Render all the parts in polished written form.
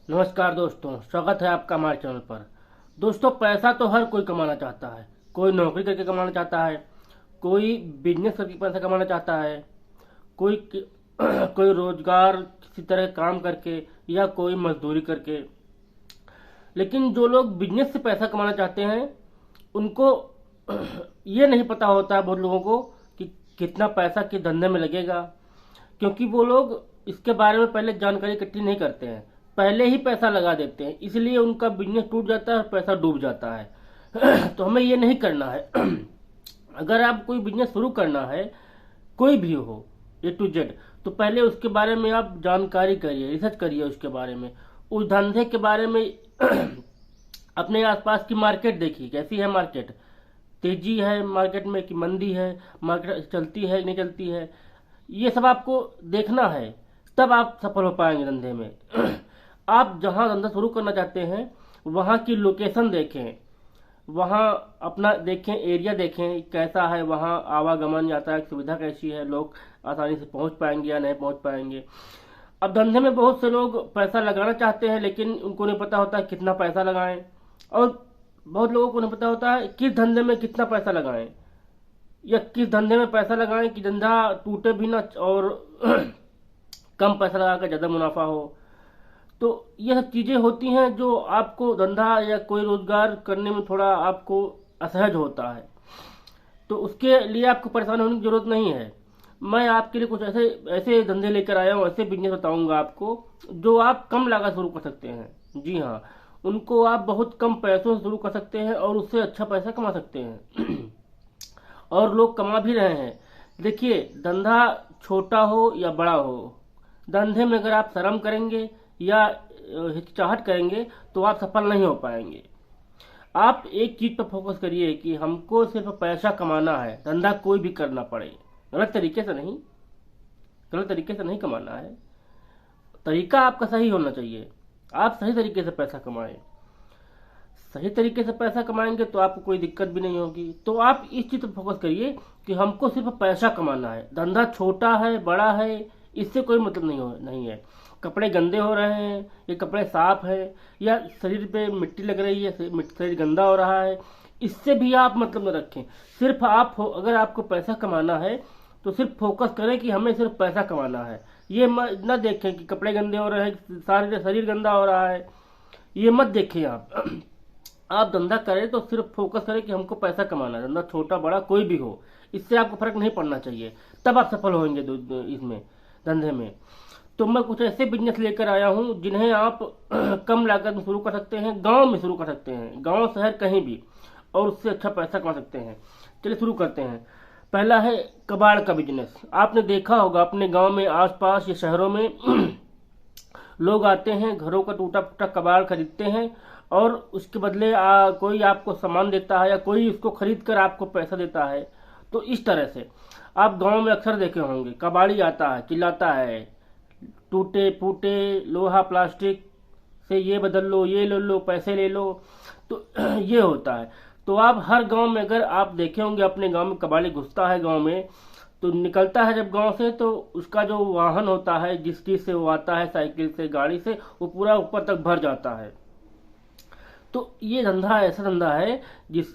नमस्कार दोस्तों, स्वागत है आपका हमारे चैनल पर। दोस्तों, पैसा तो हर कोई कमाना चाहता है। कोई नौकरी करके कमाना चाहता है, कोई बिजनेस करके पैसा कमाना चाहता है, कोई कोई रोजगार किसी तरह काम करके, या कोई मजदूरी करके। लेकिन जो लोग बिजनेस से पैसा कमाना चाहते हैं उनको ये नहीं पता होता है बहुत लोगों को कि कितना पैसा किस धंधे में लगेगा, क्योंकि वो लोग इसके बारे में पहले जानकारी इकट्ठी नहीं करते हैं, पहले ही पैसा लगा देते हैं, इसलिए उनका बिजनेस टूट जाता है और पैसा डूब जाता है। तो हमें ये नहीं करना है। अगर आप कोई बिजनेस शुरू करना है, कोई भी हो, A to Z, तो पहले उसके बारे में आप जानकारी करिए, रिसर्च करिए उसके बारे में, उस धंधे के बारे में। अपने आसपास की मार्केट देखिए, कैसी है मार्केट, तेजी है मार्केट में कि मंदी है, मार्केट चलती है कि नहीं चलती है, ये सब आपको देखना है, तब आप सफल हो पाएंगे धंधे में। आप जहां धंधा शुरू करना चाहते हैं वहां की लोकेशन देखें, वहां अपना देखें, एरिया देखें कैसा है, वहां आवागमन यातायात सुविधा कैसी है, लोग आसानी से पहुंच पाएंगे या नहीं पहुंच पाएंगे। अब धंधे में बहुत से लोग पैसा लगाना चाहते हैं, लेकिन उनको नहीं पता होता है कितना पैसा लगाएं, और बहुत लोगों को नहीं पता होता है किस धंधे में कितना पैसा लगाएं, या किस धंधे में पैसा लगाएं कि धंधा टूटे भी ना और कम पैसा लगाकर ज़्यादा मुनाफा हो। तो यह सब चीज़ें होती हैं जो आपको धंधा या कोई रोजगार करने में थोड़ा आपको असहज होता है। तो उसके लिए आपको परेशान होने की जरूरत नहीं है। मैं आपके लिए कुछ ऐसे ऐसे धंधे लेकर आया हूँ, ऐसे बिजनेस बताऊंगा आपको जो आप कम लागत शुरू कर सकते हैं। जी हाँ, उनको आप बहुत कम पैसों से शुरू कर सकते हैं और उससे अच्छा पैसा कमा सकते हैं। और लोग कमा भी रहे हैं। देखिए, धंधा छोटा हो या बड़ा हो, धंधे में अगर आप शर्म करेंगे या हिचकिचाहट करेंगे तो आप सफल नहीं हो पाएंगे। आप एक चीज पर फोकस करिए कि हमको सिर्फ पैसा कमाना है, धंधा कोई भी करना पड़े, गलत तरीके से नहीं, गलत तरीके से नहीं कमाना है। तरीका आपका सही होना चाहिए, आप सही तरीके से पैसा कमाएं। सही तरीके से पैसा कमाएंगे तो आपको कोई दिक्कत भी नहीं होगी। तो आप इस चीज पर फोकस करिए कि हमको सिर्फ पैसा कमाना है, धंधा छोटा है बड़ा है इससे कोई मतलब नहीं है। कपड़े गंदे हो रहे हैं, ये कपड़े साफ है, या शरीर पे मिट्टी लग रही है, शरीर गंदा हो रहा है, इससे भी आप मतलब न रखें। सिर्फ अगर आपको पैसा कमाना है तो सिर्फ फोकस करें कि हमें सिर्फ पैसा कमाना है। ये न देखें कि कपड़े गंदे हो रहे हैं, सारे शरीर गंदा हो रहा है, ये मत देखें आप। आप धंधा करें तो सिर्फ फोकस करें कि हमको पैसा कमाना है, धंधा छोटा बड़ा कोई भी हो, इससे आपको फर्क नहीं पड़ना चाहिए, तब आप सफल होंगे इसमें, धंधे में। तो मैं कुछ ऐसे बिजनेस लेकर आया हूँ जिन्हें आप कम लागत में शुरू कर सकते हैं, गांव में शुरू कर सकते हैं, गांव शहर कहीं भी, और उससे अच्छा पैसा कमा सकते हैं। चलिए शुरू करते हैं। पहला है कबाड़ का बिजनेस। आपने देखा होगा अपने गांव में, आसपास या शहरों में लोग आते हैं, घरों का टूटा फूटा कबाड़ खरीदते हैं और उसके बदले कोई आपको सामान देता है या कोई उसको खरीद कर आपको पैसा देता है। तो इस तरह से आप गांव में अक्सर देखे होंगे, कबाड़ी आता है, चिल्लाता है, टूटे फूटे लोहा प्लास्टिक से ये बदल लो, ये ले लो, पैसे ले लो। तो ये होता है। तो आप हर गांव में अगर आप देखे होंगे, अपने गांव में कबाड़ी घुसता है गांव में, तो निकलता है जब गांव से, तो उसका जो वाहन होता है, जिस चीज से वो आता है, साइकिल से, गाड़ी से, वो पूरा ऊपर तक भर जाता है। तो ये धंधा ऐसा धंधा है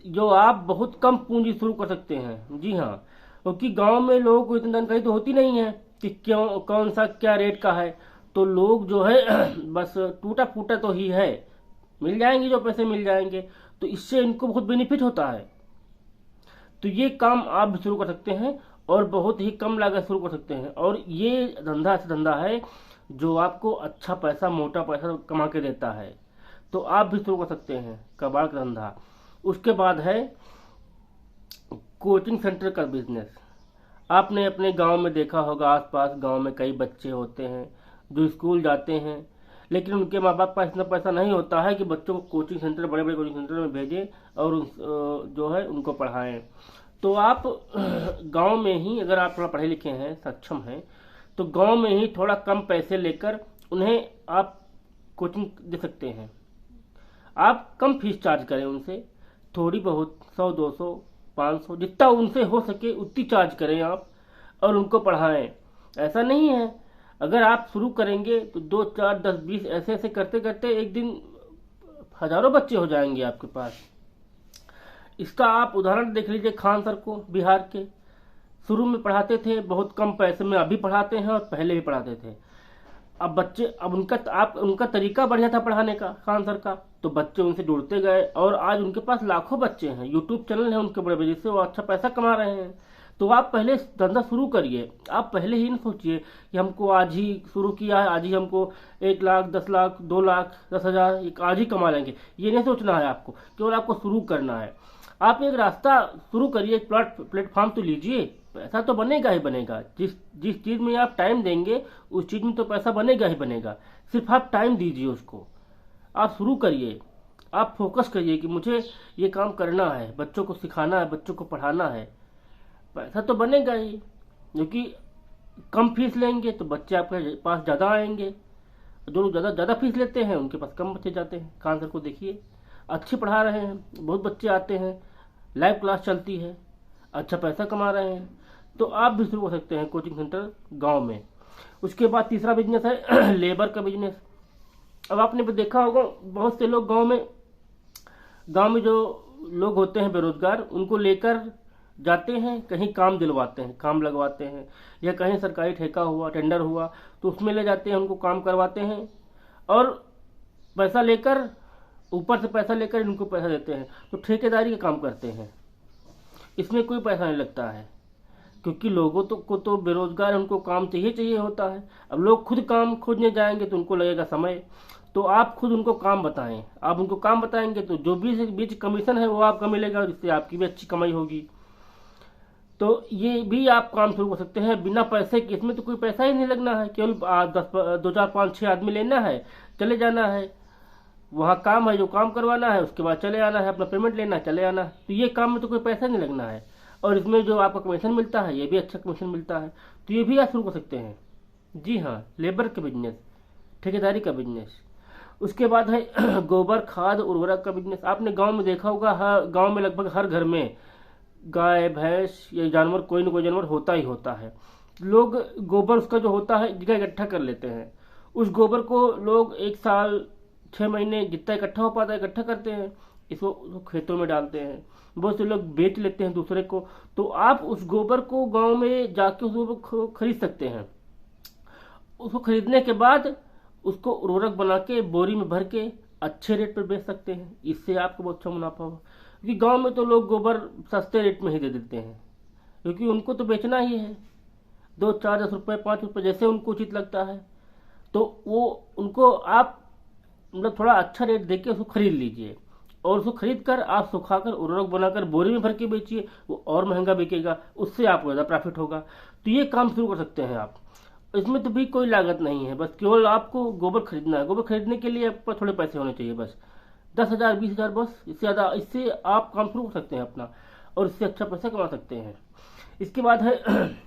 जो आप बहुत कम पूंजी शुरू कर सकते हैं। जी हाँ, क्योंकि गांव में लोगों को इतनी जानकारी तो होती नहीं है कि क्यों कौन सा क्या रेट का है। तो लोग जो है बस टूटा फूटा तो ही है, मिल जाएंगे जो पैसे मिल जाएंगे, तो इससे इनको बहुत बेनिफिट होता है। तो ये काम आप भी शुरू कर सकते हैं और बहुत ही कम लागत शुरू कर सकते हैं। और ये धंधा ऐसा धंधा है जो आपको अच्छा पैसा, मोटा पैसा कमा के देता है। तो आप भी शुरू कर सकते हैं कबाड़ का धंधा। उसके बाद है कोचिंग सेंटर का बिजनेस। आपने अपने गांव में देखा होगा, आसपास गांव में कई बच्चे होते हैं जो स्कूल जाते हैं, लेकिन उनके माँ बाप का इतना पैसा नहीं होता है कि बच्चों को कोचिंग सेंटर, बड़े बड़े कोचिंग सेंटर में भेजें और जो है उनको पढ़ाएं। तो आप गांव में ही, अगर आप थोड़ा पढ़े लिखे हैं, सक्षम हैं, तो गांव में ही थोड़ा कम पैसे लेकर उन्हें आप कोचिंग दे सकते हैं। आप कम फीस चार्ज करें उनसे, थोड़ी बहुत 100, 200, 500, जितना उनसे हो सके उतनी चार्ज करें आप, और उनको पढ़ाएं। ऐसा नहीं है अगर आप शुरू करेंगे तो 2 4 10 20 ऐसे ऐसे करते करते एक दिन हजारों बच्चे हो जाएंगे आपके पास। इसका आप उदाहरण देख लीजिए खान सर को, बिहार के। शुरू में पढ़ाते थे बहुत कम पैसे में, अभी पढ़ाते हैं और पहले भी पढ़ाते थे। अब बच्चे, अब उनका तरीका बढ़िया था पढ़ाने का, खान सर का, तो बच्चे उनसे जुड़ते गए और आज उनके पास लाखों बच्चे हैं, यूट्यूब चैनल है उनके बड़े बड़े, जिससे वो अच्छा पैसा कमा रहे हैं। तो आप पहले धंधा शुरू करिए। आप पहले ही नहीं सोचिए कि हमको आज ही शुरू किया है, आज ही हमको 1 लाख 10 लाख 2 लाख 10,000 आज ही कमा लेंगे, ये नहीं सोचना है आपको। केवल आपको शुरू करना है। आप एक रास्ता शुरू करिए, एक प्लेटफॉर्म तो लीजिए, पैसा तो बनेगा ही बनेगा। जिस जिस चीज में आप टाइम देंगे उस चीज में तो पैसा बनेगा ही बनेगा। सिर्फ आप टाइम दीजिए उसको, आप शुरू करिए, आप फोकस करिए कि मुझे ये काम करना है, बच्चों को सिखाना है, बच्चों को पढ़ाना है। पैसा तो बनेगा ही, क्योंकि कम फीस लेंगे तो बच्चे आपके पास ज़्यादा आएंगे। जो लोग ज़्यादा ज़्यादा फीस लेते हैं उनके पास कम बच्चे जाते हैं। खान सर को देखिए, अच्छे पढ़ा रहे हैं, बहुत बच्चे आते हैं, लाइव क्लास चलती है, अच्छा पैसा कमा रहे हैं। तो आप भी शुरू कर सकते हैं कोचिंग सेंटर गांव में। उसके बाद तीसरा बिजनेस है लेबर का बिजनेस। अब आपने भी देखा होगा बहुत से लोग गांव में जो लोग होते हैं बेरोजगार, उनको लेकर जाते हैं, कहीं काम दिलवाते हैं, काम लगवाते हैं, या कहीं सरकारी ठेका हुआ, टेंडर हुआ तो उसमें ले जाते हैं, उनको काम करवाते हैं और पैसा लेकर, ऊपर से पैसा लेकर इनको पैसा देते हैं। तो ठेकेदारी का काम करते हैं, इसमें कोई पैसा नहीं लगता है, क्योंकि लोगों को तो बेरोजगार है, उनको काम चाहिए चाहिए होता है। अब लोग खुद काम खोजने जाएंगे तो उनको लगेगा समय। तो आप खुद उनको काम बताएं, आप उनको काम बताएंगे तो जो बीच कमीशन है वो आपका मिलेगा, जिससे आपकी भी अच्छी कमाई होगी। तो ये भी आप काम शुरू कर सकते हैं बिना पैसे के। इसमें तो कोई पैसा ही नहीं लगना है, केवल 2 4 5 6 आदमी लेना है, चले जाना है, वहाँ काम है जो काम करवाना है, उसके बाद चले आना है, अपना पेमेंट लेना है, चले आना है। तो ये काम में तो कोई पैसा नहीं लगना है, और इसमें जो आपका कमीशन मिलता है ये भी अच्छा कमीशन मिलता है। तो ये भी आप शुरू कर सकते हैं। जी हाँ, लेबर का बिजनेस, ठेकेदारी का बिजनेस। उसके बाद है गोबर खाद उर्वरक का बिजनेस। आपने गांव में देखा होगा, हर गांव में लगभग हर घर में गाय भैंस या जानवर, कोई ना कोई जानवर होता ही होता है। लोग गोबर उसका जो होता है जगह इकट्ठा कर लेते हैं। उस गोबर को लोग 1 साल 6 महीने जितना इकट्ठा हो पाता है इकट्ठा करते हैं, इसको खेतों में डालते हैं। बहुत से लोग बेच लेते हैं दूसरे को। तो आप उस गोबर को गांव में जाके उस गोबर को खरीद सकते हैं। उसको खरीदने के बाद उसको उर्वरक बना के बोरी में भर के अच्छे रेट पर बेच सकते हैं। इससे आपको बहुत अच्छा मुनाफा होगा, क्योंकि गांव में तो लोग गोबर सस्ते रेट में ही दे देते हैं, क्योंकि उनको तो बेचना ही है। 2 4 10 रुपये 5 रुपये जैसे उनको उचित लगता है, तो वो उनको आप मतलब थोड़ा अच्छा रेट देके उसको खरीद लीजिए, और उसको खरीद कर आप सुखाकर उर्वरक बनाकर बोरी में भर के बेचिए, वो और महंगा बिकेगा, उससे आपको ज़्यादा प्रॉफिट होगा। तो ये काम शुरू कर सकते हैं आप। इसमें तो भी कोई लागत नहीं है, बस केवल आपको गोबर खरीदना है। गोबर खरीदने के लिए आपको थोड़े पैसे होने चाहिए, बस 10,000 20,000, बस। इससे ज़्यादा, इससे आप काम शुरू कर सकते हैं अपना, और इससे अच्छा पैसा कमा सकते हैं। इसके बाद है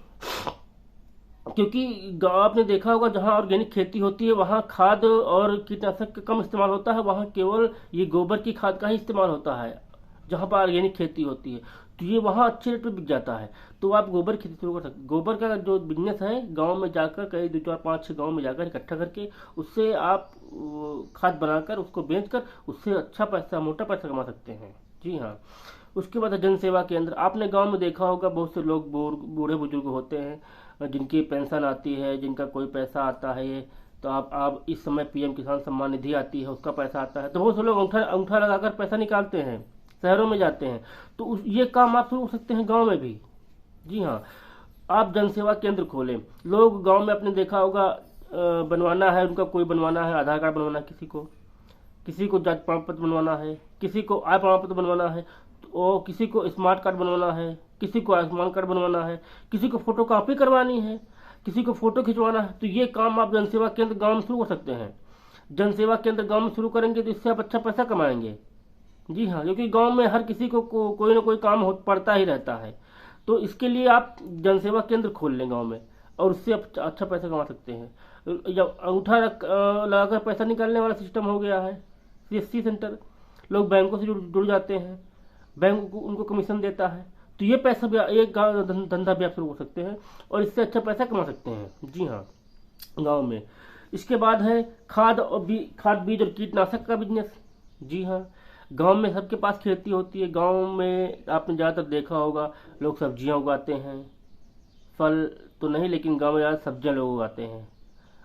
क्योंकि आपने देखा होगा जहाँ ऑर्गेनिक खेती होती है वहाँ खाद और कीटनाशक का कम इस्तेमाल होता है, वहाँ केवल ये गोबर की खाद का ही इस्तेमाल होता है जहाँ पर ऑर्गेनिक खेती होती है। तो ये वहाँ अच्छे रेट पे बिक जाता है। तो आप गोबर खेती शुरू कर सकते हैं। गोबर का जो बिजनेस है, गांव में जाकर कई 2 4 5 6 गांव में जाकर इकट्ठा करके उससे आप खाद बनाकर उसको बेचकर उससे अच्छा पैसा, मोटा पैसा कमा सकते हैं। जी हाँ। उसके बाद जन सेवा केंद्र। आपने गांव में देखा होगा बहुत से लोग बूढ़े बुजुर्ग होते हैं जिनकी पेंशन आती है, जिनका कोई पैसा आता है। ये तो आप इस समय पीएम किसान सम्मान निधि आती है, उसका पैसा आता है, तो बहुत से लोग अंगूठा अंगूठा लगाकर पैसा निकालते हैं, शहरों में जाते हैं। तो ये काम आप शुरू कर सकते हैं गांव में भी। जी हाँ, आप जनसेवा केंद्र खोलें। लोग गांव में आपने देखा होगा बनवाना है उनका, कोई बनवाना है आधार कार्ड बनवाना है, किसी को जाति प्रमाण पत्र बनवाना है, किसी को आय प्रमाण पत्र बनवाना है, और किसी को स्मार्ट कार्ड बनवाना है, किसी को आयुष्मान कार्ड बनवाना है, किसी को फोटो कॉपी करवानी है, किसी को फोटो खिंचवाना है। तो ये काम आप जनसेवा केंद्र गांव में शुरू कर सकते हैं। जनसेवा केंद्र गांव में शुरू करेंगे तो इससे आप अच्छा पैसा कमाएंगे। जी हाँ, क्योंकि गांव में हर किसी को कोई ना कोई काम पड़ता ही रहता है। तो इसके लिए आप जनसेवा केंद्र खोल लें गांव में, और उससे आप अच्छा पैसा कमा सकते हैं। जब अंगूठा लगाकर पैसा निकालने वाला सिस्टम हो गया है, सीएससी सेंटर, लोग बैंकों से जुड़ जाते हैं, बैंक उनको कमीशन देता है। तो ये पैसा भी, एक धंधा भी आप शुरू कर सकते हैं और इससे अच्छा पैसा कमा सकते हैं। जी हाँ। गांव में। इसके बाद है खाद बीज और कीटनाशक का बिजनेस। जी हाँ, गांव में सबके पास खेती होती है। गांव में आपने ज़्यादातर देखा होगा लोग सब्जियां उगाते हैं, फल तो नहीं, लेकिन गांव में ज़्यादा सब्जियां लोग उगाते हैं,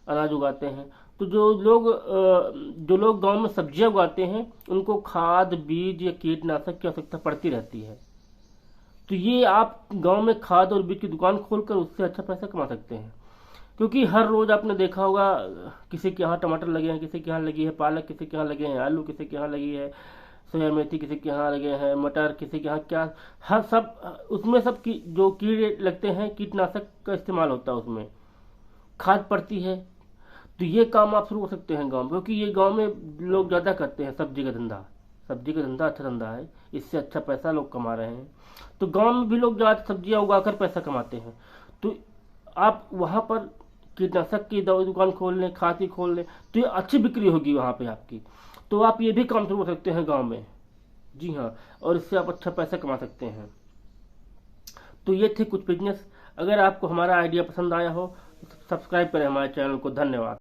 अनाज उगाते हैं। तो जो लोग गांव में सब्जियां उगाते हैं उनको खाद बीज या कीटनाशक की आवश्यकता पड़ती रहती है। तो ये आप गांव में खाद और बीज की दुकान खोलकर उससे अच्छा पैसा कमा सकते हैं। क्योंकि हर रोज आपने देखा होगा किसी के यहाँ टमाटर लगे हैं, किसी के यहाँ लगी है पालक, किसी के यहाँ लगे हैं आलू, किसी के यहाँ लगी है सोया मेथी, किसी के यहाँ लगे हैं मटर, किसी के यहाँ क्या, हर सब उसमें सब की जो कीड़े लगते हैं कीटनाशक का इस्तेमाल होता है, उसमें खाद पड़ती है। तो ये काम आप शुरू कर सकते हैं गाँव में, क्योंकि ये गाँव में लोग ज़्यादा करते हैं सब्जी का धंधा। सब्जी का धंधा अच्छा धंधा है, इससे अच्छा पैसा लोग कमा रहे हैं। तो गांव में भी लोग ज़्यादा सब्जियां उगाकर पैसा कमाते हैं। तो आप वहां पर कीटनाशक की दवा दुकान खोल लें, खाद की खोल लें, तो ये अच्छी बिक्री होगी वहां पे आपकी। तो आप ये भी काम शुरू कर सकते हैं गांव में। जी हाँ, और इससे आप अच्छा पैसा कमा सकते हैं। तो ये थे कुछ बिजनेस। अगर आपको हमारा आइडिया पसंद आया हो तो सब्सक्राइब करें हमारे चैनल को। धन्यवाद।